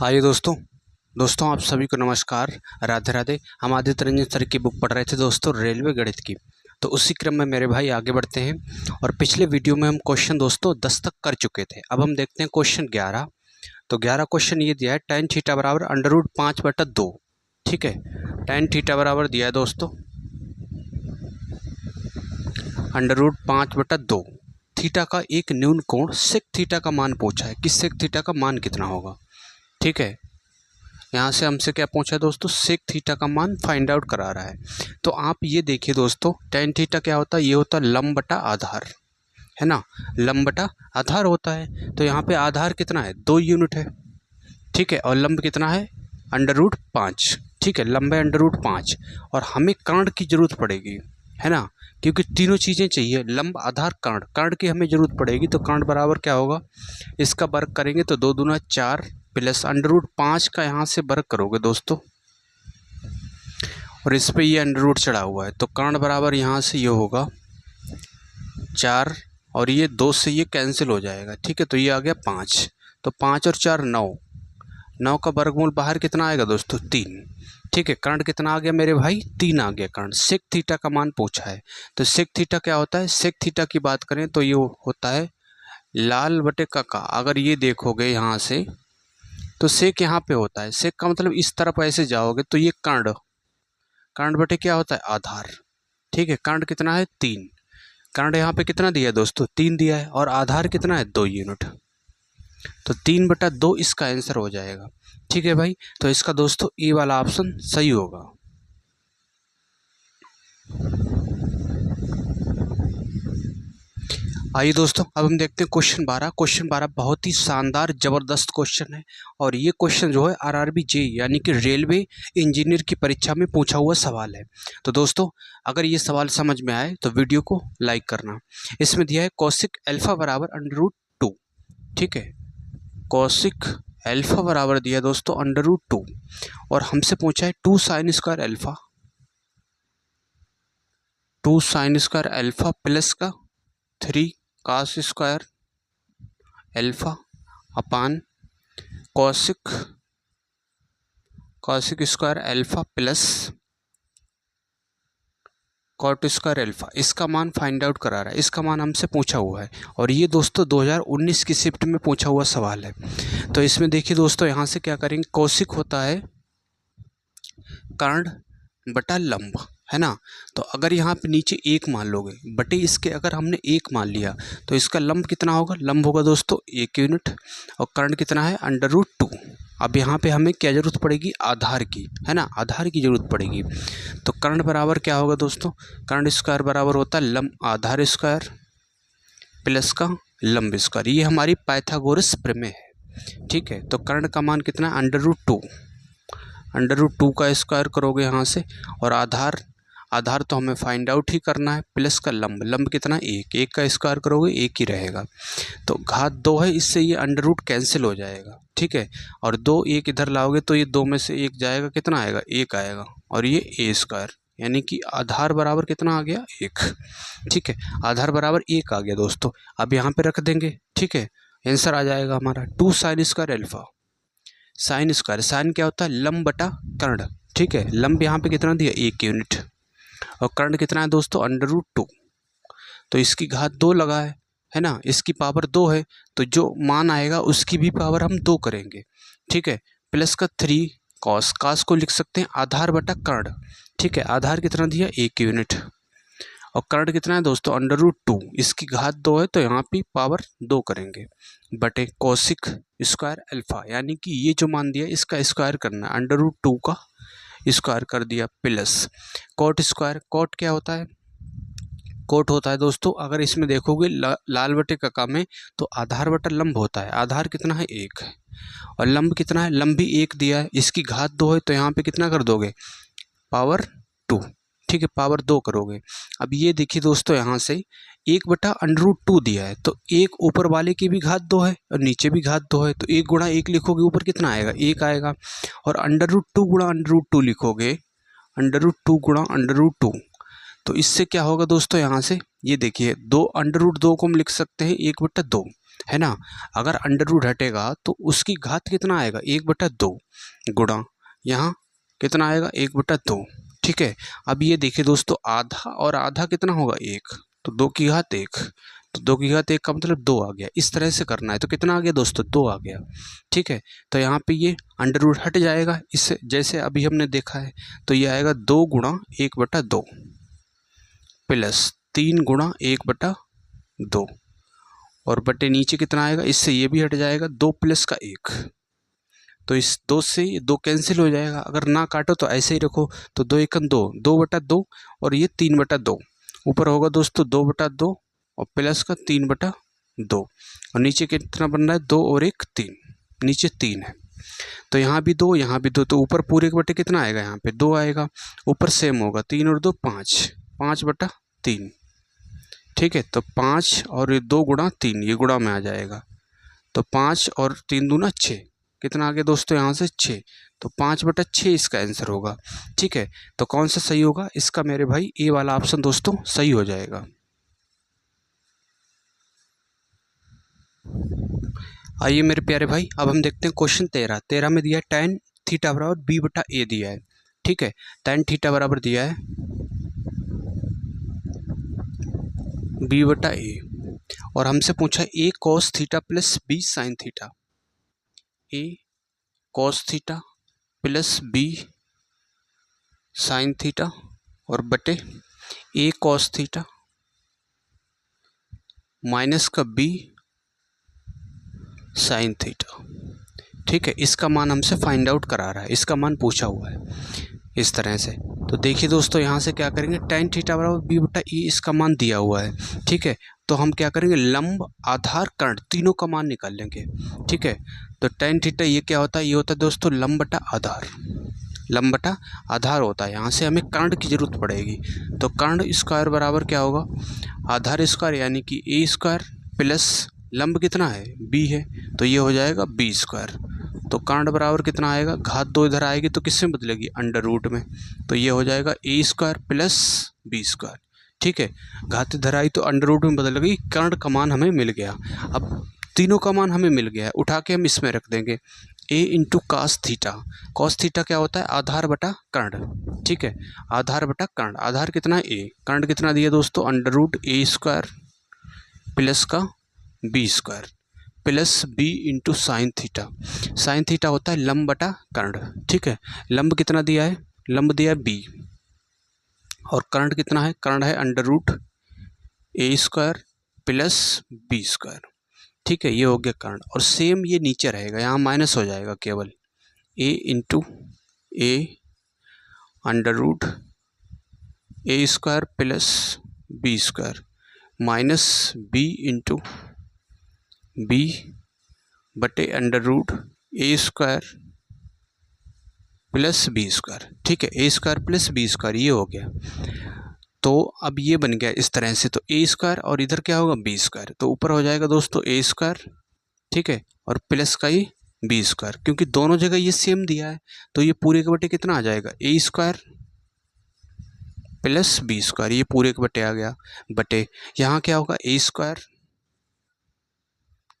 आइए दोस्तों दोस्तों आप सभी को नमस्कार। राधे राधे। हम आदित्य रंजन सर की बुक पढ़ रहे थे दोस्तों, रेलवे गणित की। तो उसी क्रम में मेरे भाई आगे बढ़ते हैं। और पिछले वीडियो में हम क्वेश्चन दोस्तों 10 तक कर चुके थे। अब हम देखते हैं क्वेश्चन 11। तो 11 क्वेश्चन ये दिया है, tan थीटा बराबर √5/2। ठीक है, tan थीटा बराबर दिया है दोस्तों √5/2। थीटा का एक न्यून कोण सेक थीटा का मान पूछा है कि सेक थीटा का मान कितना होगा। ठीक है, यहाँ से हमसे क्या पूछा है दोस्तों, सेक थीटा का मान फाइंड आउट करा रहा है। तो आप ये देखिए दोस्तों, tan थीटा क्या होता है, ये होता है लंब बटा आधार, है ना, लंब बटा आधार होता है। तो यहाँ पे आधार कितना है, 2 यूनिट है। ठीक है, और लंब कितना है, √5। ठीक है, लंब है √5। और हमें कर्ण की जरूरत पड़ेगी, है ना, क्योंकि तीनों चीज़ें चाहिए, लंब आधार कर्ण, कर्ण की हमें जरूरत पड़ेगी। तो कर्ण बराबर क्या होगा, इसका वर्ग करेंगे तो 2 दूना 4 प्लस √5 का यहाँ से वर्ग करोगे दोस्तों, और इस पे ये अंडर चढ़ा हुआ है। तो कर्ण बराबर यहाँ से ये होगा 4, और ये 2 से ये कैंसिल हो जाएगा। ठीक है, तो ये आ गया 5। तो 5 और 4 9, 9 का वर्गमूल बाहर कितना आएगा दोस्तों, 3। ठीक है, कर्ण कितना आ गया मेरे भाई, 3 आ गया कर्ण। सेक थीटा का मान पूछा है। तो सेक थीटा क्या होता है, सेक थीटा की बात करें तो ये होता है लाल बटे का। अगर ये देखोगे यहाँ से तो सेक यहाँ पे होता है, सेक का मतलब इस तरफ ऐसे जाओगे तो ये कर्ण, कर्ण बटे क्या होता है, आधार। ठीक है, कर्ण कितना है, 3। कर्ण यहाँ पे कितना दिया है दोस्तों, 3 दिया है, और आधार कितना है, 2 यूनिट। तो 3/2 इसका आंसर हो जाएगा। ठीक है भाई, तो इसका दोस्तों ए वाला ऑप्शन सही होगा। आइए दोस्तों, अब हम देखते हैं क्वेश्चन 12। क्वेश्चन 12 बहुत ही शानदार जबरदस्त क्वेश्चन है, और ये क्वेश्चन जो है आरआरबी जे यानी कि रेलवे इंजीनियर की परीक्षा में पूछा हुआ सवाल है। तो दोस्तों अगर ये सवाल समझ में आए तो वीडियो को लाइक करना। इसमें दिया है कौशिक अल्फा बराबर √2। ठीक है, कौशिक अल्फा बराबर दिया दोस्तों √2, और हमसे पूछा है 2 sin square alpha, 2 sin square alpha plus का 3 cos स्क्वायर अल्फा अपान कौशिक square alpha plus cot square alpha. इसका मान फाइंड आउट करा रहा है, इसका मान हमसे पूछा हुआ है, और ये दोस्तों 2019 की शिफ्ट में पूछा हुआ सवाल है। तो इसमें देखिए दोस्तों, यहाँ से क्या करेंगे, कौशिक होता है कर्ण बटा लंब, है ना। तो अगर यहाँ पे नीचे 1 मान लोगे बटे इसके, अगर हमने 1 मान लिया तो इसका लंब कितना होगा, लंब होगा दोस्तों 1 यूनिट, और कर्ण कितना है √2। अब यहाँ पे हमें क्या जरूरत पड़ेगी, आधार की, है ना, आधार की जरूरत पड़ेगी। तो कर्ण बराबर क्या होगा दोस्तों, कर्ण स्क्वायर बराबर होता है लंब आधार स्क्वायर प्लस का लंब स्क्वायर। ये हमारी पाइथागोरस प्रमेय है। ठीक है, तो कर्ण का मान कितना है, √2, √2 का स्क्वायर करोगे यहाँ से, और आधार, आधार तो हमें फाइंड आउट ही करना है, प्लस का लंब, लंब कितना 1, 1 का स्क्वायर करोगे 1 ही रहेगा। तो घात 2 है, इससे ये अंडर कैंसिल हो जाएगा। ठीक है, और 2 1 इधर लाओगे तो ये 2 में से 1 जाएगा, कितना आएगा, 1 आएगा, और ये ए स्क्वायर, यानी कि आधार बराबर कितना आ गया, 1। ठीक है, आधार बराबर 1 आ गया दोस्तों। अब यहाँ पे रख देंगे। ठीक है, आंसर आ जाएगा हमारा 2 sin square alpha. Sine square, sine क्या होता है, लंब बटा कर्ण। ठीक है, लंब यहाँ पे कितना दिया, 1 यूनिट, और कर्ण कितना है दोस्तों, √2। तो इसकी घात 2 लगा है ना, इसकी पावर 2 है, तो जो मान आएगा उसकी भी पावर हम 2 करेंगे। ठीक है, प्लस का 3 cos, cos को लिख सकते हैं आधार बटा कर्ण। ठीक है, आधार कितना दिया, 1 यूनिट, और कर्ण कितना है दोस्तों, √2, इसकी घात 2 है तो यहाँ पे पावर 2 करेंगे, बटे कौशिक स्क्वायर अल्फा, यानी कि ये जो मान दिया इसका स्क्वायर करना है, √2 का स्क्वायर कर दिया, प्लस कॉट स्क्वायर। कॉट क्या होता है, कोट होता है दोस्तों, अगर इसमें देखोगे लाल बटे कका में तो आधार बटा लंब होता है, आधार कितना है, 1 है, और लंब कितना है, लंब भी 1 दिया है, इसकी घात 2 है तो यहाँ पे कितना कर दोगे, पावर 2। ठीक है, पावर 2 करोगे। अब ये देखिए दोस्तों, यहाँ से 1/√2 दिया है, तो 1 ऊपर वाले की भी घात 2 है और नीचे भी घात 2 है, तो 1 गुणा 1 लिखोगे ऊपर कितना आएगा, 1 आएगा, और √2 गुणा √2 लिखोगे, √2 गुणा √2, तो इससे क्या होगा दोस्तों, यहाँ से ये देखिए 2 √2 को हम लिख सकते हैं 1/2, है ना। अगर अंडर रूट हटेगा तो उसकी घात कितना आएगा, 1/2 गुणा यहाँ कितना आएगा 1/2। ठीक है, अब ये देखिए दोस्तों, आधा और आधा कितना होगा 1, तो 2 की घात 1, तो 2 की घात 1 का मतलब 2 आ गया। इस तरह से करना है, तो कितना आ गया दोस्तों 2 आ गया। ठीक है, तो यहाँ पे ये अंडर रूट हट जाएगा इससे, जैसे अभी हमने देखा है, तो ये आएगा 2 गुणा 1/2 प्लस 3 गुणा 1/2 और बटे नीचे कितना आएगा, इससे ये भी हट जाएगा 2 प्लस का 1, तो इस 2 से ये 2 कैंसिल हो जाएगा। अगर ना काटो तो ऐसे ही रखो, तो 2 एकम 2, 2/2 और ये 3/2, ऊपर होगा दोस्तों 2/2 और प्लस का 3/2 और नीचे कितना बन रहा है 2 और 1 3, नीचे 3 है, तो यहाँ भी 2 यहाँ भी 2, तो ऊपर पूरे के बटे कितना आएगा, यहाँ पे 2 आएगा, ऊपर सेम होगा 3 और 2 5, 5/3। ठीक है, तो 5 और ये 2 गुणा 3, ये गुणा में आ जाएगा, तो 5 और 3 दूना 6, कितना आ गया दोस्तों यहाँ से 6, तो 5/6 इसका आंसर होगा। ठीक है, तो कौन सा सही होगा इसका मेरे भाई, ए वाला ऑप्शन दोस्तों सही हो जाएगा। आइए मेरे प्यारे भाई, अब हम देखते हैं क्वेश्चन 13 में दिया है tan थीटा बराबर b/a दिया है। ठीक है, tan थीटा बराबर दिया है b/a और हमसे पूछा a cos theta plus b sin theta, a cos theta plus b sin theta और बटे a cos थीटा माइनस का b साइन थीटा। ठीक है, इसका मान हमसे फाइंड आउट करा रहा है, इसका मान पूछा हुआ है इस तरह से। तो देखिए दोस्तों, यहाँ से क्या करेंगे, tan थीटा बराबर b/a इसका मान दिया हुआ है। ठीक है, तो हम क्या करेंगे, लंब आधार कर्ण तीनों का मान निकाल लेंगे। ठीक है, तो tan थीटा ये क्या होता है, ये होता है दोस्तों लंब बटा आधार, लंब बटा आधार होता है। यहाँ से हमें कर्ण की जरूरत पड़ेगी, तो कर्ण स्क्वायर बराबर क्या होगा, आधार स्क्वायर यानी कि a स्क्वायर प्लस लंब कितना है b है, तो ये हो जाएगा b स्क्वायर। तो कर्ण बराबर कितना आएगा, घात 2 इधर आएगी तो किससे बदलेगी, अंडर रूट में, तो ये हो जाएगा a square plus b square. ठीक है, घात इधर आई तो अंडर रूट में बदल गई, कर्ण का मान हमें मिल गया। अब तीनों का मान हमें मिल गया है, उठा के हम इसमें रख देंगे a into cos theta. Cos theta क्या होता है, आधार बटा कर्ण। ठीक है, आधार बटा कर्ण, आधार कितना है a, कर्ण कितना दिया दोस्तों, under root a square plus का b square plus b into sine theta. Sine theta होता है लंब बटा कर्ण। ठीक है, लंब कितना दिया है, लंब दिया है b और कर्ण कितना है, कर्ण है under root a square plus b square. ठीक है, ये हो गया कर्ण, और सेम ये नीचे रहेगा, यहाँ माइनस हो जाएगा केवल, a into a under root a square plus b square minus b into b बटे under root a square plus b square. ठीक है, a square plus b square ये हो गया, तो अब ये बन गया इस तरह से, तो a स्क्वायर और इधर क्या होगा b स्क्वायर, तो ऊपर हो जाएगा दोस्तों a स्क्वायर। ठीक है, और प्लस का ये b स्क्वायर, क्योंकि दोनों जगह ये सेम दिया है, तो ये पूरे के बटे कितना आ जाएगा, a square plus b square, ये पूरे के बटे आ गया, बटे यहाँ क्या होगा a स्क्वायर।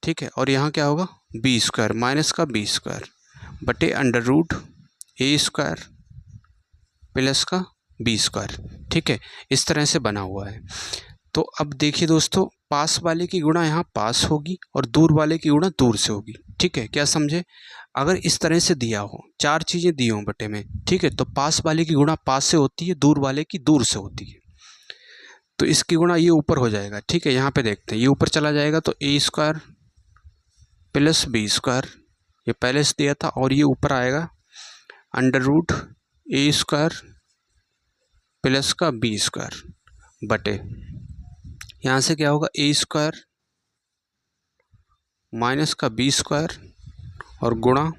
ठीक है, और यहाँ क्या होगा b स्क्वायर माइनस का b स्क्वायर बटे under root a square plus का b स्क्वायर। ठीक है, इस तरह से बना हुआ है। तो अब देखिए दोस्तों, पास वाले की गुणा यहाँ पास होगी और दूर वाले की गुणा दूर से होगी। ठीक है, क्या समझे, अगर इस तरह से दिया हो, 4 चीज़ें दी हों बटे में, ठीक है, तो पास वाले की गुणा पास से होती है, दूर वाले की दूर से होती है, तो इसकी गुणा ये ऊपर हो जाएगा। ठीक है, यहाँ पे देखते हैं, ये ऊपर चला जाएगा तो a square plus b square, ये पहले से दिया था, और ये ऊपर आएगा under root a square plus का b स्क्वायर बटे यहाँ से क्या होगा a स्क्वायर माइनस का b स्क्वायर और गुणा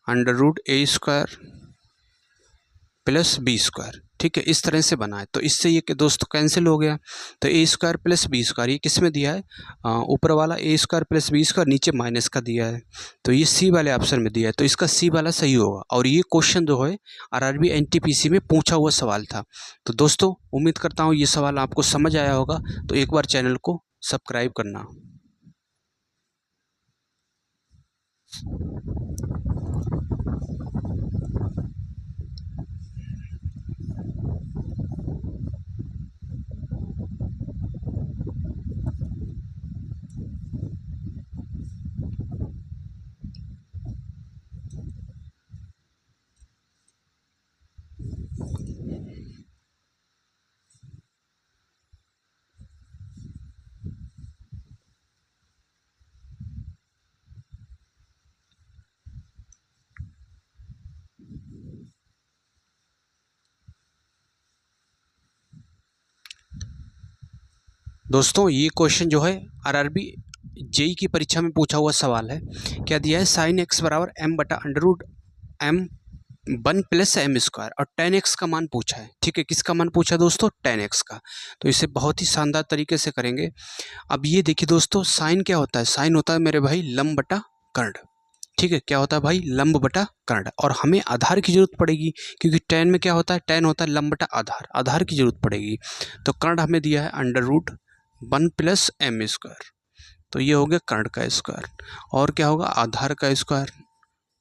under root a square plus b square. ठीक है, इस तरह से बना है, तो इससे ये दोस्तों कैंसिल हो गया, तो a square plus b square ये किस में दिया है, ऊपर वाला a square plus b square, नीचे माइनस का दिया है, तो ये c वाले ऑप्शन में दिया है, तो इसका c वाला सही होगा। और ये क्वेश्चन जो है RRB NTPC में पूछा हुआ सवाल था। तो दोस्तों उम्मीद करता हूँ ये सवाल आपको समझ आया होगा, तो एक बार चैनल को सब्सक्राइब करना। दोस्तों ये क्वेश्चन जो है आरआरबी जेई की परीक्षा में पूछा हुआ सवाल है। क्या दिया है, साइन एक्स बराबर एम बटा under root M 1 plus M square और टेन एक्स का मान पूछा है। ठीक है, किसका मान पूछा दोस्तों, टेन एक्स का। तो इसे बहुत ही शानदार तरीके से करेंगे। अब ये देखिए दोस्तों, साइन क्या होता है, साइन होता है मेरे भाई लंब बटा कर्ण। ठीक है, क्या होता है भाई, लंब बटा कर्ण। और हमें आधार की जरूरत पड़ेगी, क्योंकि टेन में क्या होता है, टेन होता है लंब बटा आधार, आधार की जरूरत पड़ेगी। तो कर्ण हमें दिया है under root 1 plus M square, तो ये हो गया कर्ण का स्क्वायर। और क्या होगा, आधार का स्क्वायर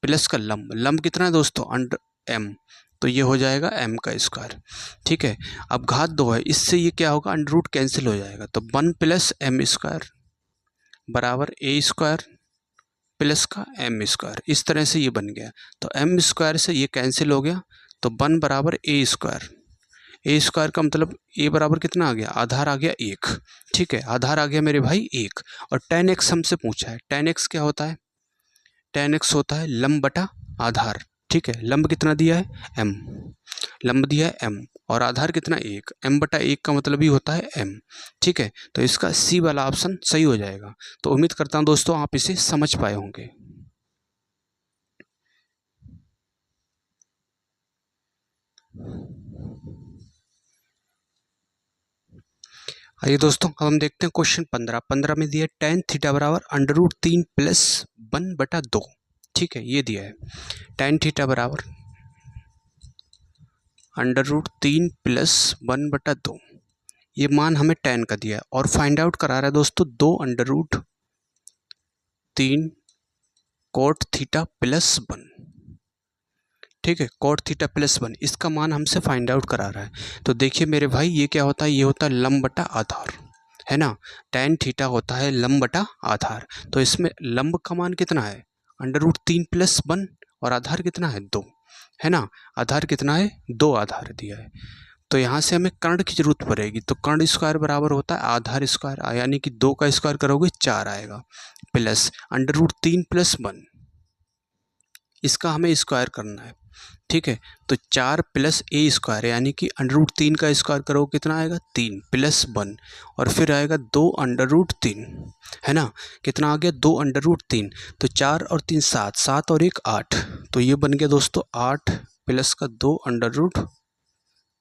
प्लस का लंब, लंब कितना है दोस्तों, अंडर एम, तो ये हो जाएगा एम का स्क्वायर। ठीक है, अब घात 2 है, इससे ये क्या होगा, अंडर रूट कैंसिल हो जाएगा, तो 1 प्लस एम स्क्वायर बराबर ए स्क्वायर प्लस का एम स्क्वायर। इस तरह से ये बन गया। तो एम स्क्वायर से ये कैंसिल हो गया, तो 1 बराबर ए स्क्वायर। ए स्क्वायर का मतलब ए बराबर कितना आ गया, आधार आ गया 1। ठीक है, आधार आ गया मेरे भाई 1। और टेन एक्स हमसे पूछा है, टेन एक्स क्या होता है, टेन एक्स होता है लंब बटा आधार। ठीक है, लंब कितना दिया है, एम, लंब दिया है एम, और आधार कितना 1, एम बटा 1 का मतलब ही होता है एम। ठीक है, तो इसका सी वाला ऑप्शन सही हो जाएगा। तो उम्मीद करता हूँ दोस्तों आप इसे समझ पाए होंगे। आइए दोस्तों, अब हम देखते हैं क्वेश्चन 15 में दिया है टेन थीटा बराबर अंडर रूट 3 प्लस 1 बटा 2। ठीक है, ये दिया है टेन थीटा बराबर अंडर रूट 3 प्लस 1 बटा 2। ये मान हमें टेन का दिया है और फाइंड आउट करा रहा है दोस्तों 2 under root 3 cot theta plus 1। ठीक है, कोट थीटा प्लस 1, इसका मान हमसे फाइंड आउट करा रहा है। तो देखिए मेरे भाई, ये क्या होता है, ये होता है लंब बटा आधार, है ना। टेन थीटा होता है लंब बटा आधार। तो इसमें लंब का मान कितना है, अंडर रूट 3 प्लस 1, और आधार कितना है 2, है ना। आधार कितना है, 2 आधार दिया है। तो यहाँ से हमें कर्ण की जरूरत पड़ेगी। तो कर्ण स्क्वायर बराबर होता है आधार स्क्वायर, यानी कि 2 का स्क्वायर करोगे 4 आएगा, प्लस अंडर रूट 3 प्लस 1, इसका हमें स्क्वायर करना है। ठीक है, तो 4 प्लस ए स्क्वायर, यानी कि अंडर रूट 3 का स्क्वायर करो कितना आएगा, 3 प्लस 1, और फिर आएगा 2 अंडर रूट 3, है ना। कितना आ गया, 2 अंडर रूट 3। तो 4 और 3 7, 7 और 1 8, तो ये बन गया दोस्तों 8 प्लस का 2 अंडर रूट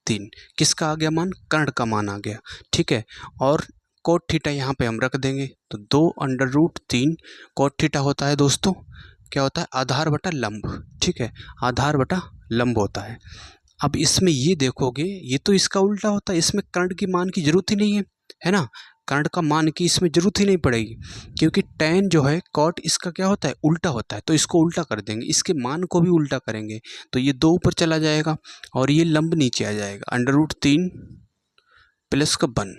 3। किसका आ गया मान, कर्ण का मान आ गया। ठीक है, और कोट थीटा यहाँ पे हम रख देंगे, तो 2 अंडर रूट 3 कोट थीटा होता है दोस्तों, क्या होता है, आधार बटा लंब। ठीक है, आधार बटा लंब होता है। अब इसमें ये देखोगे, ये तो इसका उल्टा होता है, इसमें कर्ण की मान की जरूरत ही नहीं है ना। कर्ण का मान की इसमें जरूरत ही नहीं पड़ेगी, क्योंकि टेन जो है कॉट इसका क्या होता है, उल्टा होता है। तो इसको उल्टा कर देंगे, इसके मान को भी उल्टा करेंगे, तो ये 2 ऊपर चला जाएगा और ये लंब नीचे आ जाएगा, अंडर रूट 3 प्लस का 1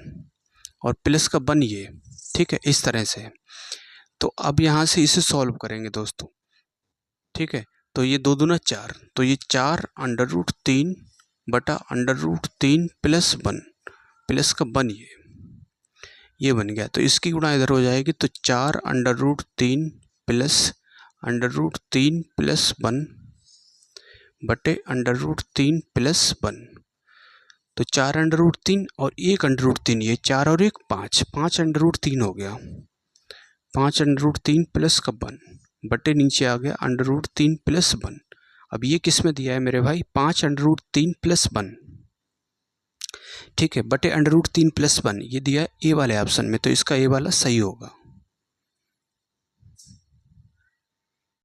और प्लस का 1 ये। ठीक है, इस तरह से। तो अब यहाँ से इसे सॉल्व करेंगे दोस्तों। ठीक है, तो ये 2 दूना 4, तो ये 4 अंडर रूट 3 बटा अंडर रूट 3 प्लस 1 प्लस का 1 ये बन गया। तो इसकी गुणा इधर हो जाएगी, तो 4 under root 3 plus under root 3 plus 1 बटे अंडर रूट 3 प्लस 1। तो 4 अंडर रूट 3 और 1 अंडर रूट 3, ये 4 और 1 5, 5 अंडर रूट 3 हो गया, 5 अंडर रूट 3 प्लस का 1 बटे नीचे आ गया अंडर रूट 3 प्लस 1। अब ये किस में दिया है मेरे भाई, 5 अंडर रूट 3 प्लस 1। ठीक है, बटे अंडर रूट 3 प्लस 1 ये दिया है ए वाले ऑप्शन में, तो इसका ए वाला सही होगा।